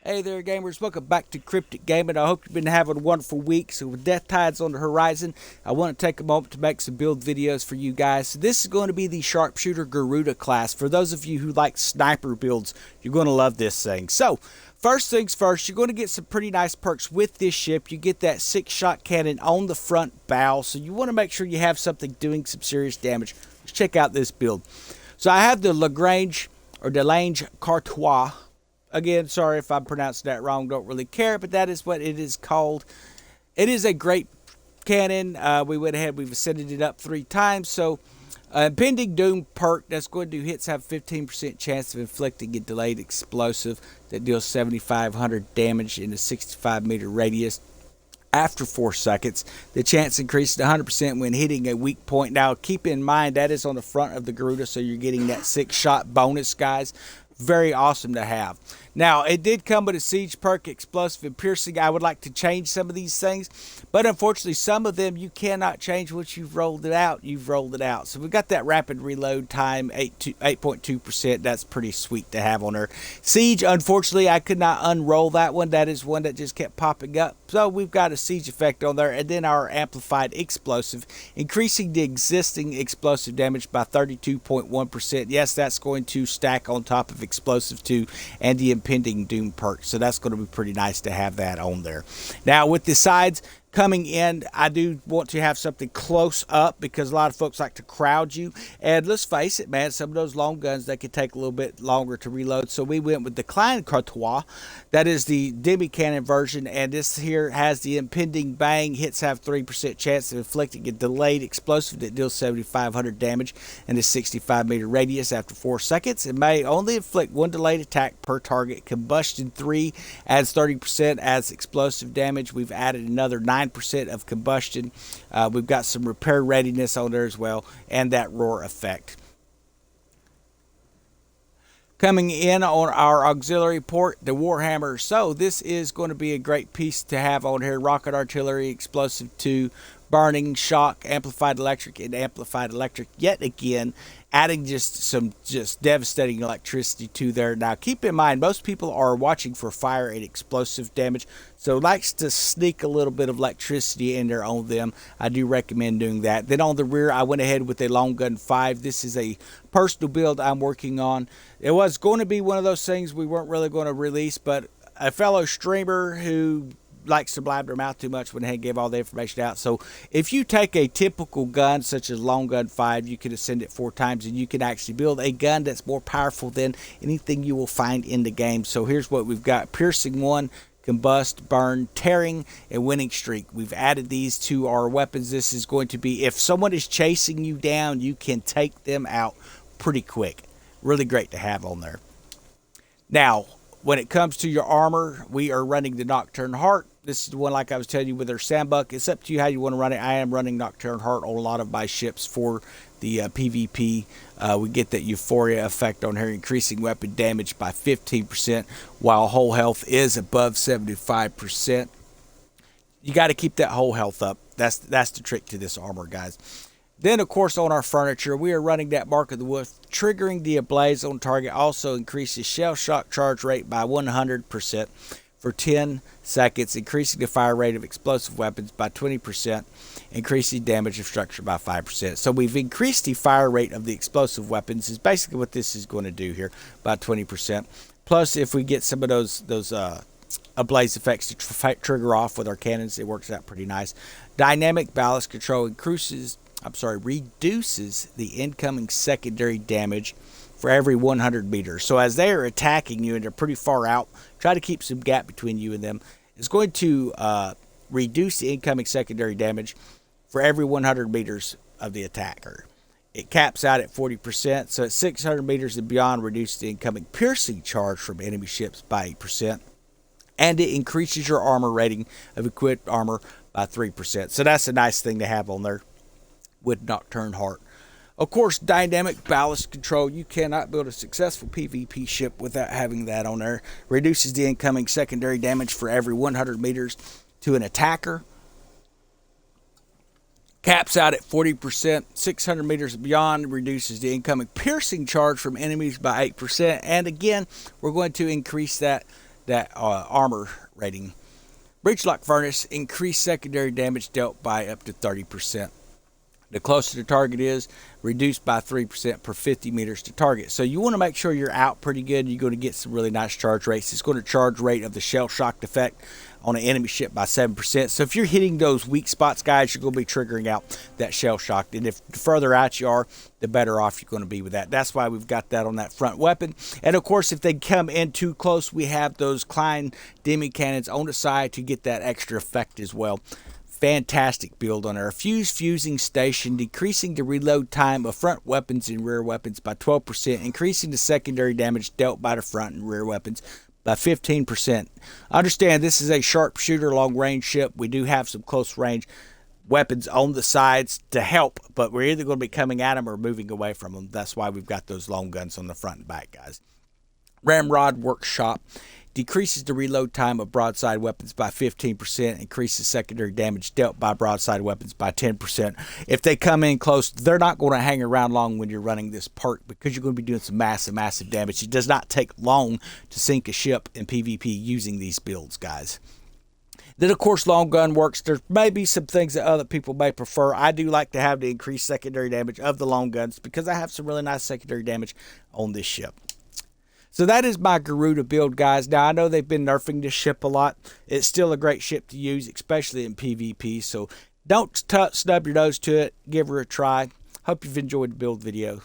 Hey there, gamers. Welcome back to Cryptic Gaming. I hope you've been having a wonderful week. So with Death Tides on the horizon, I want to take a moment to make some build videos for you guys. So this is going to be the Sharpshooter Garuda class. For those of you who like sniper builds, you're going to love this thing. So first things first, you're going to get some pretty nice perks with this ship. You get that 6-shot cannon on the front bow. So you want to make sure you have something doing some serious damage. Let's check out this build. So I have the Lagrange or Delange Cartois. Again, sorry if I'm pronouncing that wrong, don't really care, but that is what it is called. It is a great cannon. We went ahead, we've ascended it up 3 times. So, Impending Doom perk that's going to hits have 15% chance of inflicting a delayed explosive that deals 7,500 damage in a 65-meter radius. After 4 seconds, the chance increases to 100% when hitting a weak point. Now, keep in mind that is on the front of the Garuda, so you're getting that 6-shot bonus, guys. Very awesome to have. Now, it did come with a siege perk, explosive and piercing. I would like to change some of these things, but unfortunately, some of them you cannot change once you've rolled it out. You've rolled it out. So we've got that rapid reload time, 8.2%. That's pretty sweet to have on there. Siege, unfortunately, I could not unroll that one. That is one that just kept popping up. So we've got a siege effect on there, and then our amplified explosive, increasing the existing explosive damage by 32.1%. Yes, that's going to stack on top of explosive 2 and the impending doom perk, so that's going to be pretty nice to have that on there. Now with the sides coming in, I do want to have something close up because a lot of folks like to crowd you, and let's face it, man, some of those long guns, they could take a little bit longer to reload. So we went with the Klein Cartois. That is the demi cannon version, and this here has the impending bang. Hits have 3% chance of inflicting a delayed explosive that deals 7,500 damage in a 65-meter radius after 4 seconds. It may only inflict 1 delayed attack per target. Combustion 3 adds 30% as explosive damage. We've added another 9% of combustion. We've got some repair readiness on there as well, and that roar effect. Coming in on our auxiliary port, the Warhammer. So this is going to be a great piece to have on here. Rocket artillery, explosive 2, burning, shock, amplified electric, and amplified electric. Yet again, adding just devastating electricity to there. Now keep in mind, most people are watching for fire and explosive damage, so likes to sneak a little bit of electricity in there on them. I do recommend doing that. Then on the rear, I went ahead with a long gun 5. This is a personal build I'm working on. It was going to be one of those things we weren't really going to release, but a fellow streamer who likes to blab their mouth too much when they gave all the information out. So if you take a typical gun such as long gun 5, you can ascend it 4 times and you can actually build a gun that's more powerful than anything you will find in the game. So here's what we've got: piercing 1, combust, burn, tearing, and winning streak. We've added these to our weapons. This is going to be, if someone is chasing you down, you can take them out pretty quick. Really great to have on there. Now, when it comes to your armor, we are running the Nocturne Heart. This is the one, like I was telling you, with our sandbuck. It's up to you how you want to run it. I am running Nocturne Heart on a lot of my ships for the PvP. We get that Euphoria effect on here, increasing weapon damage by 15%, while whole health is above 75%. You got to keep that whole health up. That's the trick to this armor, guys. Then, of course, on our furniture, we are running that Mark of the Wolf, triggering the ablaze on target. Also increases shell shock charge rate by 100% for 10 seconds, increasing the fire rate of explosive weapons by 20%, increasing damage of structure by 5%. So we've increased the fire rate of the explosive weapons, is basically what this is going to do here, by 20%. Plus, if we get some of those ablaze effects to trigger off with our cannons, it works out pretty nice. Dynamic ballast control reduces the incoming secondary damage for every 100 meters. So as they are attacking you and they're pretty far out, try to keep some gap between you and them. It's going to reduce the incoming secondary damage for every 100 meters of the attacker. It caps out at 40%, so at 600 meters and beyond, reduces the incoming piercing charge from enemy ships by 8%. And it increases your armor rating of equipped armor by 3%. So that's a nice thing to have on there with Nocturne Heart. Of course, dynamic ballast control. You cannot build a successful PvP ship without having that on there. Reduces the incoming secondary damage for every 100 meters to an attacker. Caps out at 40%. 600 meters and beyond, reduces the incoming piercing charge from enemies by 8%. And again, we're going to increase that that armor rating. Breachlock furnace, increased secondary damage dealt by up to 30%. The closer the target is, reduced by 3% per 50 meters to target. So you want to make sure you're out pretty good. You're going to get some really nice charge rates. It's going to charge rate of the shell shocked effect on an enemy ship by 7%. So if you're hitting those weak spots, guys, you're going to be triggering out that shell shocked. And if the further out you are, the better off you're going to be with that. That's why we've got that on that front weapon. And of course, if they come in too close, we have those Klein demi cannons on the side to get that extra effect as well. Fantastic build on there. A fusing station, decreasing the reload time of front weapons and rear weapons by 12%, increasing the secondary damage dealt by the front and rear weapons by 15%. Understand this is a sharpshooter long range ship. We do have some close range weapons on the sides to help, but we're either going to be coming at them or moving away from them. That's why we've got those long guns on the front and back, guys. Ramrod Workshop decreases the reload time of broadside weapons by 15%, increases secondary damage dealt by broadside weapons by 10%. If they come in close, they're not going to hang around long when you're running this perk because you're going to be doing some massive damage. It does not take long to sink a ship in PvP using these builds, guys. Then, of course, long gun works. There may be some things that other people may prefer. I do like to have the increased secondary damage of the long guns because I have some really nice secondary damage on this ship. So that is my Garuda build, guys. Now, I know they've been nerfing this ship a lot. It's still a great ship to use, especially in PvP. So don't snub your nose to it. Give her a try. Hope you've enjoyed the build video.